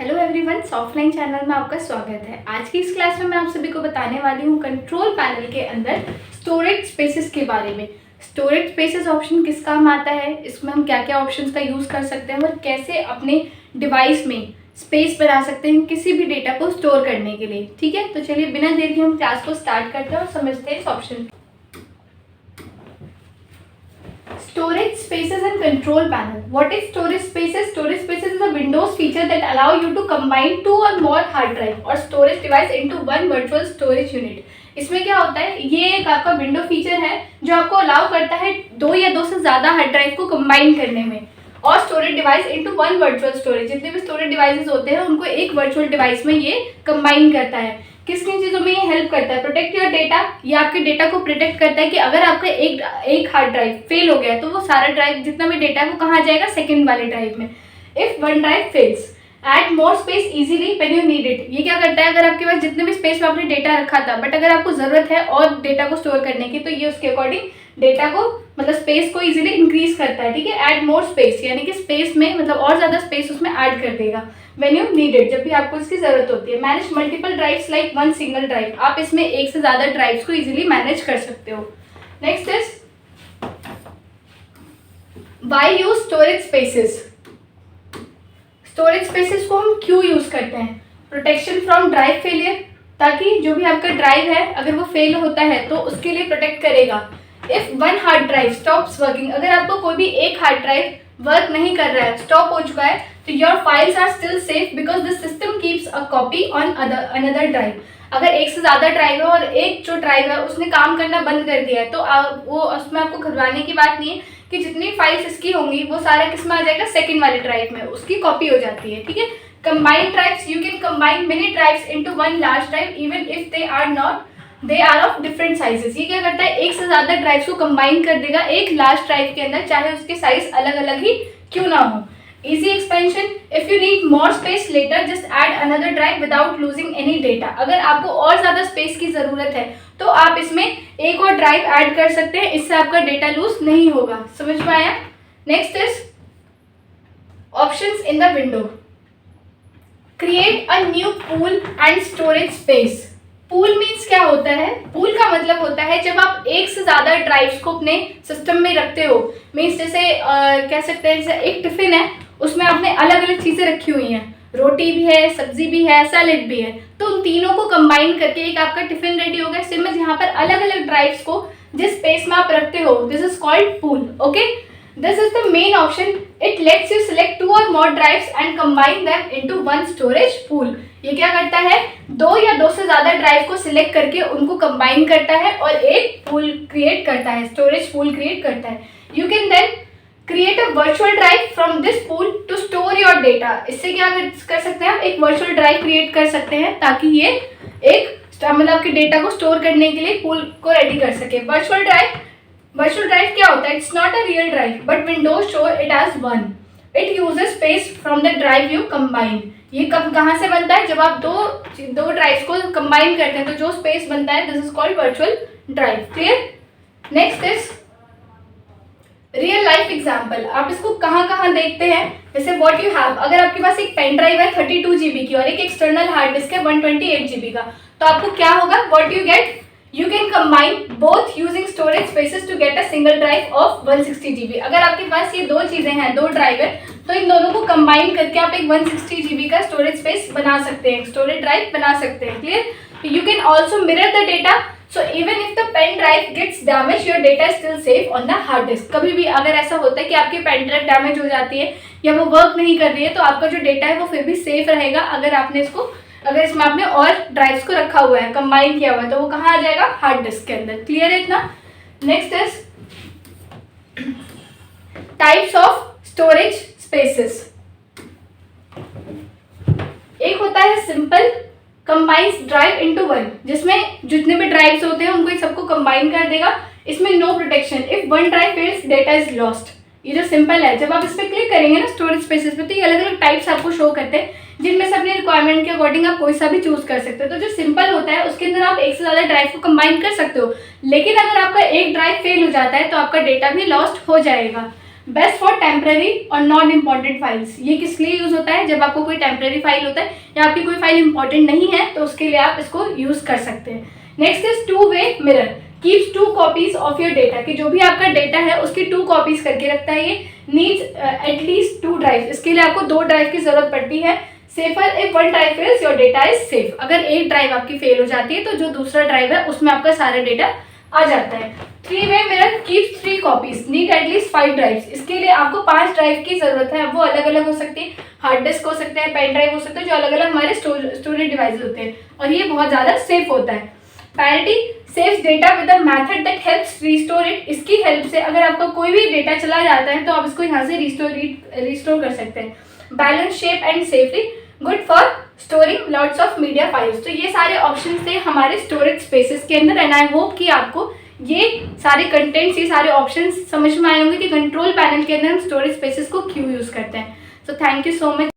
Hello everyone, offline channel में आपका स्वागत है। आज की इस क्लास में मैं आप सभी को बताने वाली हूँ कंट्रोल पैनल के अंदर स्टोरेज स्पेसेस के बारे में। स्टोरेज स्पेसेस ऑप्शन किस काम आता है, इसमें हम क्या क्या ऑप्शंस का यूज़ कर सकते हैं और कैसे अपने डिवाइस में स्पेस बना सकते हैं किसी भी डेटा को स्टोर करने के लिए। ठीक है, तो चलिए बिना देर के हम क्लास को स्टार्ट करते हैं और समझते हैं इस option. Storage spaces and control panel. What is storage spaces? Storage spaces is a Windows feature that allow you to combine two or more hard drive or storage device into one virtual storage unit. इसमें क्या होता है, ये एक आपका window feature है जो आपको अलाउ करता है दो या दो से ज़्यादा हार्ड ड्राइव को कंबाइन करने में और storage device into one virtual storage. जितने भी स्टोरेज डिवाइसेस होते हैं उनको एक वर्चुअल डिवाइस में ये कंबाइन करता है। किस किन चीज़ों में ये हेल्प करता है? प्रोटेक्ट योर डेटा, ये आपके डेटा को प्रोटेक्ट करता है कि अगर आपका एक हार्ड ड्राइव फेल हो गया तो वो सारा ड्राइव जितना भी डेटा है वो कहाँ जाएगा? सेकेंड वाले ड्राइव में। If one drive fails, add more space easily when you need it. ये क्या करता है, अगर आपके पास जितने भी स्पेस में आपने डेटा रखा था बट अगर आपको ज़रूरत है और डेटा को स्टोर करने की, तो ये उसके अकॉर्डिंग डेटा को मतलब स्पेस को इजीली इंक्रीज करता है। ठीक है, ऐड मोर स्पेस यानी कि स्पेस में मतलब और ज़्यादा स्पेस उसमें ऐड कर देगा व्हेन यू नीड इट, जब भी आपको इसकी ज़रूरत होती है। Manage multiple drives like one single drive, आप इसमें एक से ज़्यादा ड्राइव्स को इजीली मैनेज कर सकते हो। Next is why use storage spaces. Storage spaces को हम क्यों यूज करते हैं? प्रोटेक्शन फ्रॉम ड्राइव फेलियर, ताकि जो भी आपका ड्राइव है अगर वो फेल होता है तो उसके लिए प्रोटेक्ट करेगा। If one hard drive stops working, अगर आपको कोई भी एक हार्ड ड्राइव वर्क नहीं कर रहा है, स्टॉप हो चुका है, तो your files are still safe because the system keeps a copy on another drive. अगर एक से ज़्यादा ड्राइव है और एक जो ड्राइव है उसने काम करना बंद कर दिया है तो वो उसमें आपको घबराने की बात नहीं है कि जितनी फाइल्स इसकी होंगी वो सारा किस में आ जाएगा? सेकेंड वाले ड्राइव में, उसकी कॉपी हो जाती है। ठीक है, combined drives, you can combine many drives into one large drive even if they are of different sizes. ये क्या करता है, एक से ज़्यादा ड्राइव्स को कंबाइन कर देगा एक लार्ज ड्राइव के अंदर, चाहे उसके साइज अलग अलग ही क्यों ना हो। Easy expansion, if you need more space later just add another drive without losing any data। अगर आपको और ज़्यादा स्पेस की ज़रूरत है तो आप इसमें एक और ड्राइव ऐड कर सकते हैं, इससे आपका डेटा लूज नहीं होगा। समझ में आया? Next is options in the window. Create a new pool and storage space. Pool means क्या होता है? पूल का मतलब होता है जब आप एक से ज़्यादा ड्राइव्स को अपने सिस्टम में रखते हो। मीन्स जैसे कह सकते हैं जैसे एक टिफिन है, उसमें आपने अलग अलग चीज़ें रखी हुई हैं, रोटी भी है, सब्जी भी है, सैलेड भी है, तो उन तीनों को कंबाइन करके एक आपका टिफिन रेडी हो गया। सिर्फ यहाँ पर अलग अलग ड्राइव्स को जिस स्पेस में आप रखते हो, this is called pool. Okay, this is the main option, it lets you select two or more drives and combine them into one storage pool. ये क्या करता है, दो या दो से ज़्यादा ड्राइव को सिलेक्ट करके उनको कंबाइन करता है और एक पूल क्रिएट करता है, स्टोरेज पूल क्रिएट करता है। You can then create a virtual drive from this pool to store your data. इससे क्या कर सकते हैं, आप एक वर्चुअल ड्राइव क्रिएट कर सकते हैं ताकि ये एक मतलब आपके डेटा को स्टोर करने के लिए पूल को रेडी कर सके। वर्चुअल ड्राइव क्या होता है? It's not a real drive but Windows show it as one. It uses space from the drive you combine. ये कहाँ से बनता है? जब आप दो ड्राइव्स को कंबाइन करते हैं तो जो स्पेस बनता है, this is called virtual drive. Clear? Next is real life example. आप इसको कहाँ देखते हैं? जैसे व्हाट यू हैव, अगर आपके पास एक पेन ड्राइव है 32 GB की और एक एक्सटर्नल हार्ड डिस्क है 128 GB का, तो आपको क्या होगा? What you get, you can combine both using storage spaces to get a single drive of 160 GB। अगर आपके पास ये दो चीज़ें हैं, दो ड्राइव है, तो इन दोनों को कंबाइन करके आप एक 160 GB का स्टोरेज स्पेस बना सकते हैं, स्टोरेज ड्राइव बना सकते हैं। Clear? You can also mirror the data, so even if the pen drive gets damaged your data is still safe on the hard disk। कभी भी अगर ऐसा होता है कि आपकी पेन ड्राइव डैमेज हो जाती है या वो वर्क नहीं कर रही है तो आपका जो डेटा है वो फिर भी सेफ रहेगा। अगर इसमें आपने और ड्राइव्स को रखा हुआ है, कंबाइन किया हुआ है, तो वो कहाँ आ जाएगा? हार्ड डिस्क के अंदर। क्लियर है इतना? Next is types of storage spaces. एक होता है simple combines drive into one, जिसमें जितने भी ड्राइव्स होते हैं उनको सबको कंबाइन कर देगा। इसमें no protection, if one drive fails data is lost. ये जो सिंपल है, जब आप इस पर क्लिक करेंगे ना स्टोरेज स्पेसेस पे, तो ये अलग अलग टाइप्स आपको शो करते हैं जिनमें से अपने रिक्वायरमेंट के अकॉर्डिंग आप कोई सा भी चूज कर सकते हो। तो जो सिंपल होता है उसके अंदर आप एक से ज़्यादा ड्राइव को कंबाइन कर सकते हो, लेकिन अगर आपका एक ड्राइव फेल हो जाता है तो आपका डेटा भी लॉस्ट हो जाएगा। बेस्ट फॉर टेम्पररी और नॉन इम्पॉर्टेंट फाइल्स। ये किस लिए यूज़ होता है? जब आपको कोई टेम्पररी फाइल होता है या आपकी कोई फाइल इंपॉर्टेंट नहीं है तो उसके लिए आप इसको यूज़ कर सकते हैं। Next is two way mirror, keeps 2 copies of your data, कि जो भी आपका डेटा है उसकी 2 कॉपीज करके रखता है ये। नीड्स एटलीस्ट 2 ड्राइव, इसके लिए आपको 2 ड्राइव की जरूरत पड़ती है। Safer if 1 drive fails your data is safe, अगर एक ड्राइव आपकी फेल हो जाती है तो जो दूसरा ड्राइव है उसमें आपका सारा डेटा आ जाता है। 3 way mirror keeps 3 copies, need at least 5 drives, इसके लिए आपको 5 ड्राइव की जरूरत है। वो अलग अलग हो सकती है, हार्ड डिस्क हो सकते हैं, पेन ड्राइव हो सकते हैं, जो अलग अलग हमारे स्टोरेज डिवाइस होते हैं, और ये बहुत ज़्यादा सेफ होता है। Parity saves data with a method that helps restore it, इसकी हेल्प से अगर आपका कोई भी डेटा चला जाता है तो आप इसको यहाँ से रिस्टोर कर सकते हैं। Balance shape and safely, good for storing lots of media files. तो ये सारे ऑप्शन थे हमारे स्टोरेज स्पेसेस के अंदर, एंड आई होप कि आपको ये सारे कंटेंट्स, ये सारे ऑप्शंस समझ में आए होंगे कि कंट्रोल पैनल के अंदर हम स्टोरेज स्पेसेस को क्यों यूज़ करते हैं। So thank you so much.